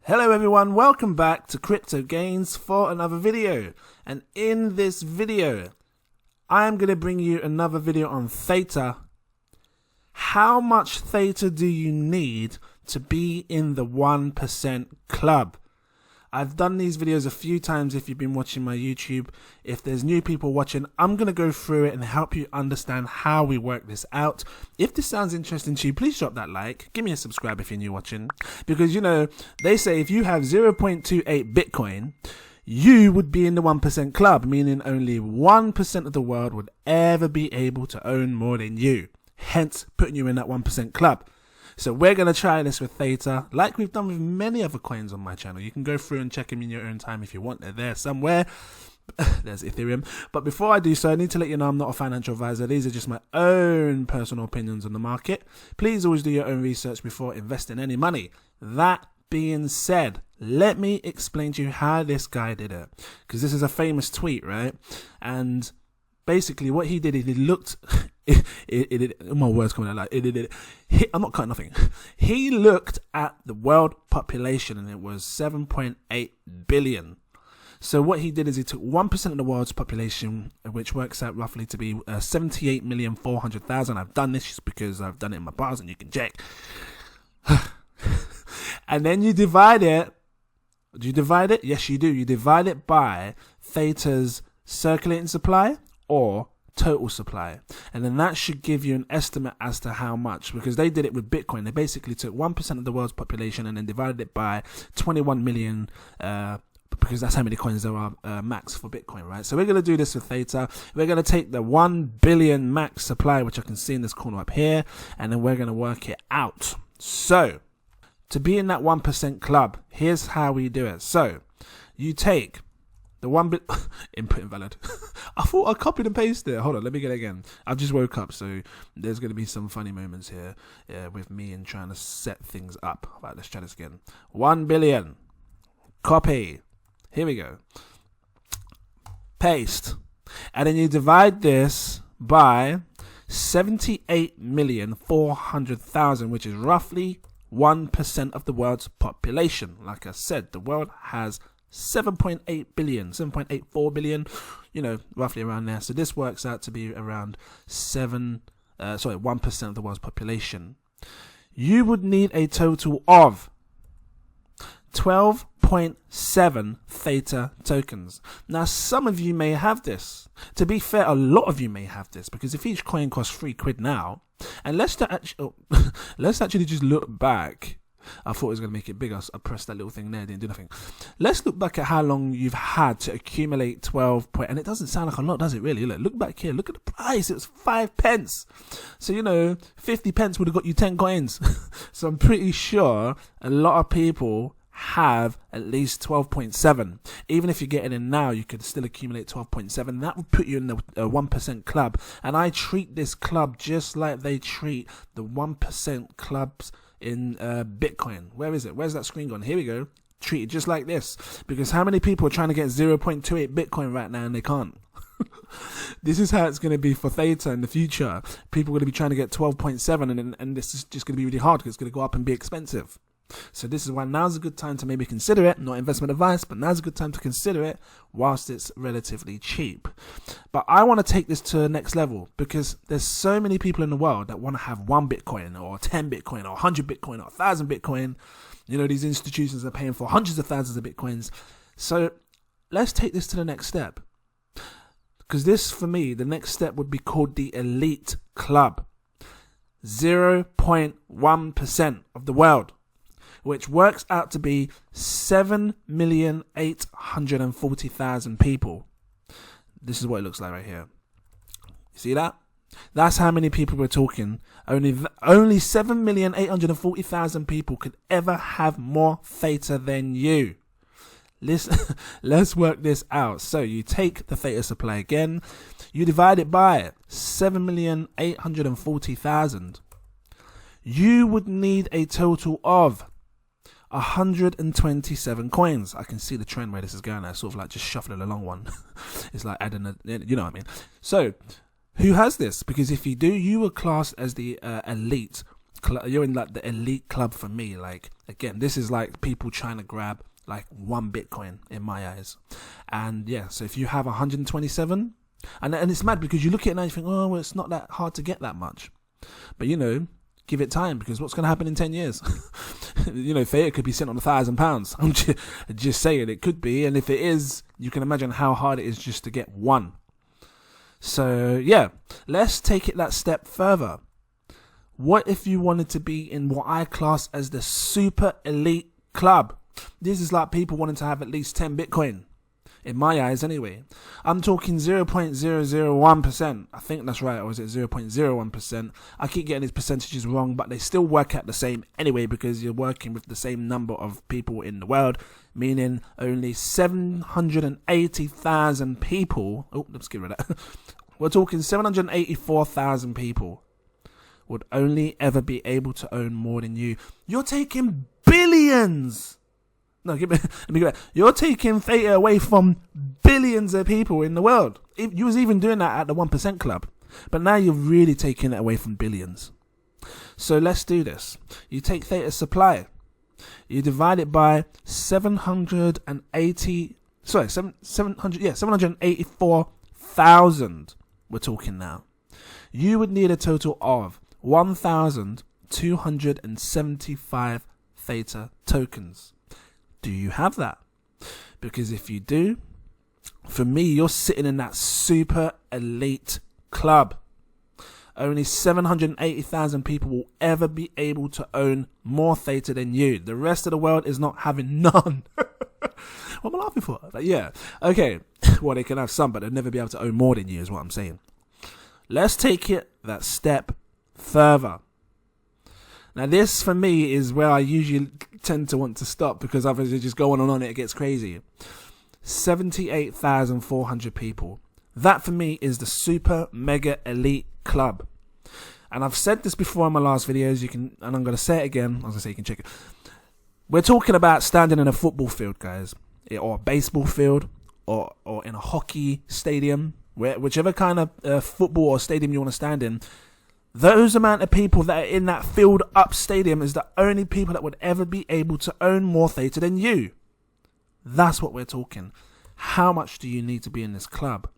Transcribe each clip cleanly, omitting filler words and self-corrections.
Hello everyone, welcome back to Crypto Gains for another video. And in this video, I am going to bring you another video on THETA. How much THETA do you need to be in the 1% club? I've done these videos a few times if you've been watching my YouTube. If there's new people watching, I'm going to go through it and help you understand how we work this out. If this sounds interesting to you, please drop that like. Give me a subscribe if you're new watching. Because, you know, they say if you have 0.28 Bitcoin, you would be in the 1% club, meaning only 1% of the world would ever be able to own more than you. Hence, putting you in that 1% club. So we're going to try this with THETA, like we've done with many other coins on my channel. You can go through and check them in your own time if you want. They're there somewhere. There's Ethereum. But before I do so, I need to let you know I'm not a financial advisor. These are just my own personal opinions on the market. Please always do your own research before investing any money. That being said, let me explain to you how this guy did it. Because this is a famous tweet, right? And basically what he did is he looked... my words coming out like I'm not cutting nothing. He looked at the world population and it was 7.8 billion. So what he did is he took 1% of the world's population, which works out roughly to be 78,400,000. I've done this just because I've done it in my bars and you can check. And then you divide it. Do you divide it? Yes, you do. You divide it by THETA's circulating supply or total supply, and then that should give you an estimate as to how much, because they did it with Bitcoin. They basically took 1% of the world's population and then divided it by 21 million, because that's how many coins there are max for Bitcoin, right? So we're going to do this with THETA. We're going to take the 1 billion max supply, which I can see in this corner up here, and then we're going to work it out. So to be in that 1% club, here's how we do it. So you take the 1 bit input invalid. I thought I copied and pasted it. Hold on, let me get it again. I've just woke up, so there's going to be some funny moments here with me and trying to set things up. Right, let's try this again. 1 billion. Copy. Here we go. Paste. And then you divide this by 78,400,000, which is roughly 1% of the world's population. Like I said, the world has 7.8 billion, 7.84 billion, you know, roughly around there. So this works out to be around 1% of the world's population. You would need a total of 12.7 THETA tokens. Now, some of you may have this. To be fair, a lot of you may have this, because if each coin costs £3 now, and let's actually just look back. I thought it was going to make it bigger. So I pressed that little thing there, didn't do nothing. Let's look back at how long you've had to accumulate 12 point. And it doesn't sound like a lot, does it really? Look back here. Look at the price. It was 5 pence. So, you know, 50 pence would have got you 10 coins. So I'm pretty sure a lot of people have at least 12.7. Even if you're getting in now, you could still accumulate 12.7. That would put you in the 1% club. And I treat this club just like they treat the 1% clubs in Bitcoin. Where is it? Where's that screen gone? Here we go. Treat it just like this. Because how many people are trying to get 0.28 Bitcoin right now and they can't? This is how it's going to be for THETA in the future. People are going to be trying to get 12.7 and this is just going to be really hard because it's going to go up and be expensive. So this is why now's a good time to maybe consider it. Not investment advice, but now's a good time to consider it whilst it's relatively cheap. But I want to take this to the next level because there's so many people in the world that want to have 1 Bitcoin or 10 Bitcoin or 100 Bitcoin or 1,000 Bitcoin. You know, these institutions are paying for hundreds of thousands of Bitcoins. So let's take this to the next step. Because this, for me, the next step would be called the elite club. 0.1% of the world, which works out to be 7,840,000 people. This is what it looks like right here. You see that? That's how many people we're talking. Only 7,840,000 people could ever have more THETA than you. Let's work this out. So you take the THETA supply again. You divide it by 7,840,000. You would need a total of 127 coins. I can see the trend where this is going. I sort of like just shuffling along one. It's like adding a, you know what I mean? So who has this? Because if you do, you are classed as the elite you're in like the elite club for me. Like, again, this is like people trying to grab like 1 Bitcoin in my eyes. And yeah, so if you have 127, and it's mad because you look at it now and you think, oh, well, it's not that hard to get that much. But you know, give it time, because what's going to happen in 10 years? You know, THETA could be sitting on £1,000. I'm just saying it could be. And if it is, you can imagine how hard it is just to get one. So yeah, let's take it that step further. What if you wanted to be in what I class as the super elite club? This is like people wanting to have at least 10 Bitcoin. In my eyes, anyway. I'm talking 0.001%. I think that's right, or is it 0.01%? I keep getting these percentages wrong, but they still work out the same anyway, because you're working with the same number of people in the world, meaning only 780,000 people. Oh, let's get rid of that. We're talking 784,000 people would only ever be able to own more than you. You're taking billions. No, let me go back. You're taking THETA away from billions of people in the world. You was even doing that at the 1% club. But now you're really taking it away from billions. So let's do this. You take THETA's supply. You divide it by 784,000. We're talking now. You would need a total of 1,275 THETA tokens. Do you have that? Because if you do, for me, you're sitting in that super elite club. Only 780,000 people will ever be able to own more THETA than you. The rest of the world is not having none. What am I laughing for? Like, yeah. Okay. Well, they can have some, but they'll never be able to own more than you, is what I'm saying. Let's take it that step further. Now, this, for me, is where I usually tend to want to stop, because obviously just going on it gets crazy. 78,400 people. That, for me, is the super mega elite club. And I've said this before in my last videos, and I'm going to say it again. I was going to say you can check it. We're talking about standing in a football field, guys, or a baseball field, or in a hockey stadium, whichever kind of football or stadium you want to stand in. Those amount of people that are in that filled up stadium is the only people that would ever be able to own more THETA than you. That's what we're talking. How much do you need to be in this club?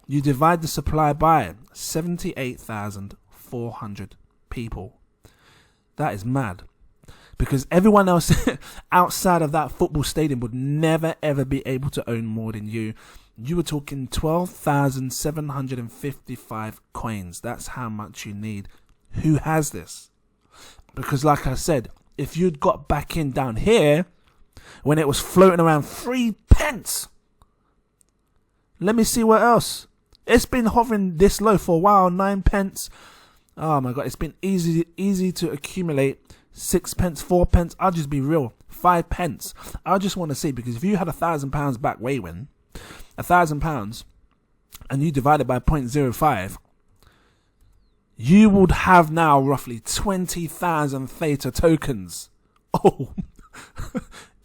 You divide the supply by 78,400 people. That is mad. Because everyone else outside of that football stadium would never ever be able to own more than you. You were talking 12,755 coins. That's how much you need. Who has this? Because like I said, if you'd got back in down here when it was floating around 3 pence. Let me see what else. It's been hovering this low for a while, 9 pence. Oh my God, it's been easy to accumulate 6 pence, 4 pence. I'll just be real, 5 pence. I just want to see, because if you had £1,000 back way when, £1,000, and you divide it by 0.05, you would have now roughly 20,000 THETA tokens. Oh,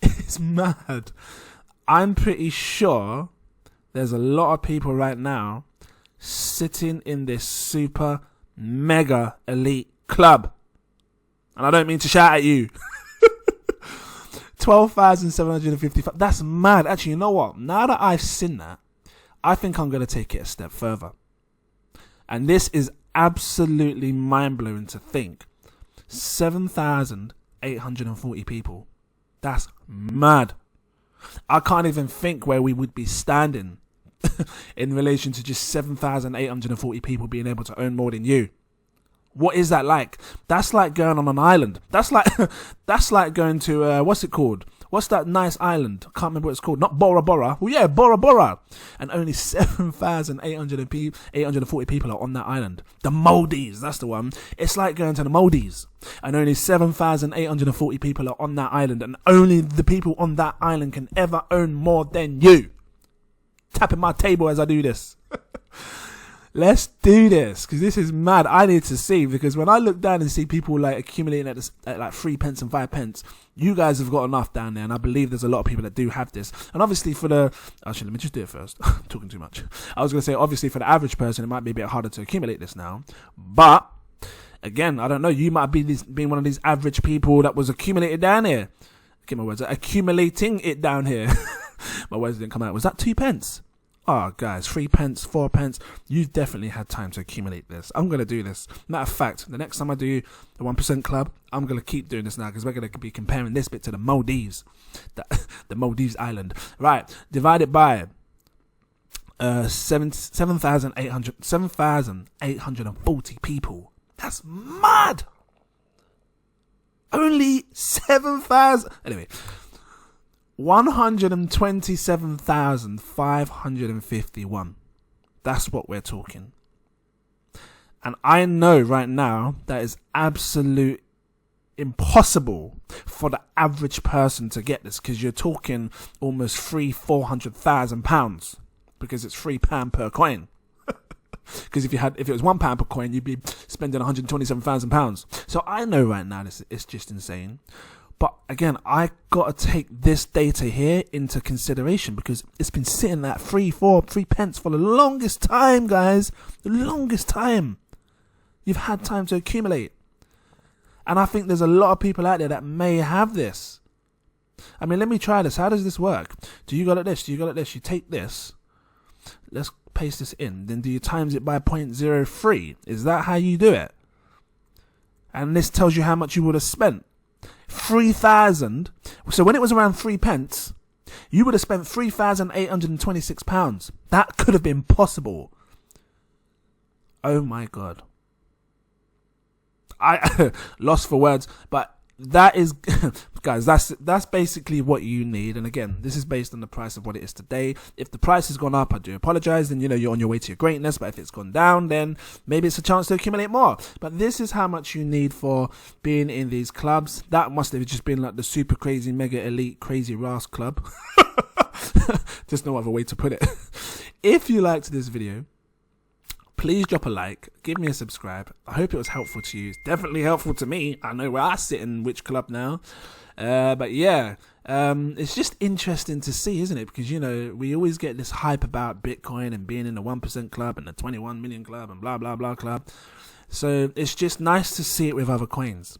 it's mad. I'm pretty sure there's a lot of people right now sitting in this super mega elite club. And I don't mean to shout at you. 12,755. That's mad. Actually, you know what? Now that I've seen that, I think I'm going to take it a step further. And this is absolutely mind-blowing to think. 7,840 people. That's mad. I can't even think where we would be standing in relation to just 7,840 people being able to own more than you. What is that like? That's like going on an island. That's like going to what's it called? What's that nice island? I can't remember what it's called. Not Bora Bora. Well, yeah, Bora Bora. And only 7,840 people are on that island. The Maldives, that's the one. It's like going to the Maldives. And only 7,840 people are on that island. And only the people on that island can ever own more than you. Tapping my table as I do this. Let's do this, because this is mad. I need to see, because when I look down and see people like accumulating at like 3 pence and 5 pence, you guys have got enough down there, and I believe there's a lot of people that do have this. And obviously actually, let me just do it first. I'm talking too much. I was going to say, obviously for the average person, it might be a bit harder to accumulate this now, but Again, I don't know. You might be being one of these average people that was accumulated down here. Get my words. Accumulating it down here. My words didn't come out. Was that 2 pence? Oh, guys, 3 pence, 4 pence. You've definitely had time to accumulate this. I'm going to do this. Matter of fact, the next time I do the 1% Club, I'm going to keep doing this now because we're going to be comparing this bit to the Maldives. The Maldives island. Right. Divided by 7,840 people. That's mad. Only 7,000. Anyway. 127,551. That's what we're talking. And I know right now that is absolute impossible for the average person to get this, because you're talking almost £400,000 because it's £3 per coin. Because if it was £1 per coin, you'd be spending £127,000. So I know right now it's just insane. But again, I got to take this data here into consideration because it's been sitting at 3 pence for the longest time, guys. The longest time. You've had time to accumulate. And I think there's a lot of people out there that may have this. I mean, let me try this. How does this work? Do you got it this? Do you got it this? You take this. Let's paste this in. Then do you times it by 0.03? Is that how you do it? And this tells you how much you would have spent. 3,000. So when it was around 3 pence, you would have spent £3,826. That could have been possible. Oh my God. I lost for words, but that is, guys, that's basically what you need. And again, this is based on the price of what it is today. If the price has gone up, I do apologize. Then, you're on your way to your greatness. But if it's gone down, then maybe it's a chance to accumulate more. But this is how much you need for being in these clubs. That must have just been like the super crazy, mega elite, crazy Ras club. Just no other way to put it. If you liked this video, please drop a like, give me a subscribe. I hope it was helpful to you. It's definitely helpful to me. I know where I sit in which club now. But yeah, it's just interesting to see, isn't it? Because, we always get this hype about Bitcoin and being in the 1% club and the 21 million club and blah, blah, blah club. So it's just nice to see it with other coins.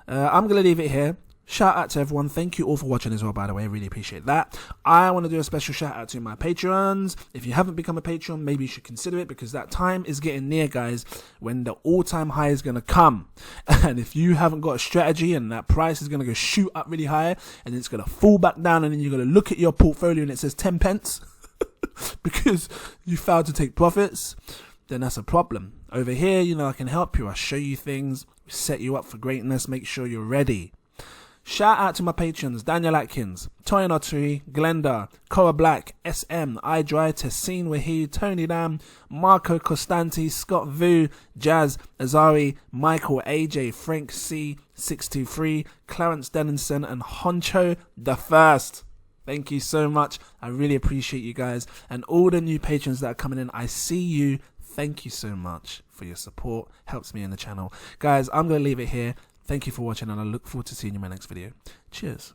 I'm going to leave it here. Shout out to everyone. Thank you all for watching as well, by the way. I really appreciate that. I want to do a special shout out to my Patreons. If you haven't become a Patreon, maybe you should consider it, because that time is getting near, guys, when the all-time high is going to come. And if you haven't got a strategy and that price is going to go shoot up really high and it's going to fall back down, and then you're going to look at your portfolio and it says 10 pence because you failed to take profits, then that's a problem. Over here, I can help you. I show you things, set you up for greatness, make sure you're ready. Shout out to my patrons: Daniel Atkins, Toyin Oteri, Glenda, Kora Black, SM, iDan, Tehseen Waheed, Tony Lam, Marco Costante, Scott Vu, Jazz, Azzawi, Michail AJ, Frank C, 623, Clarence Dennison, and Huncho Da First. Thank you so much. I really appreciate you guys. And all the new patrons that are coming in, I see you. Thank you so much for your support. Helps me in the channel. Guys, I'm going to leave it here. Thank you for watching, and I look forward to seeing you in my next video. Cheers.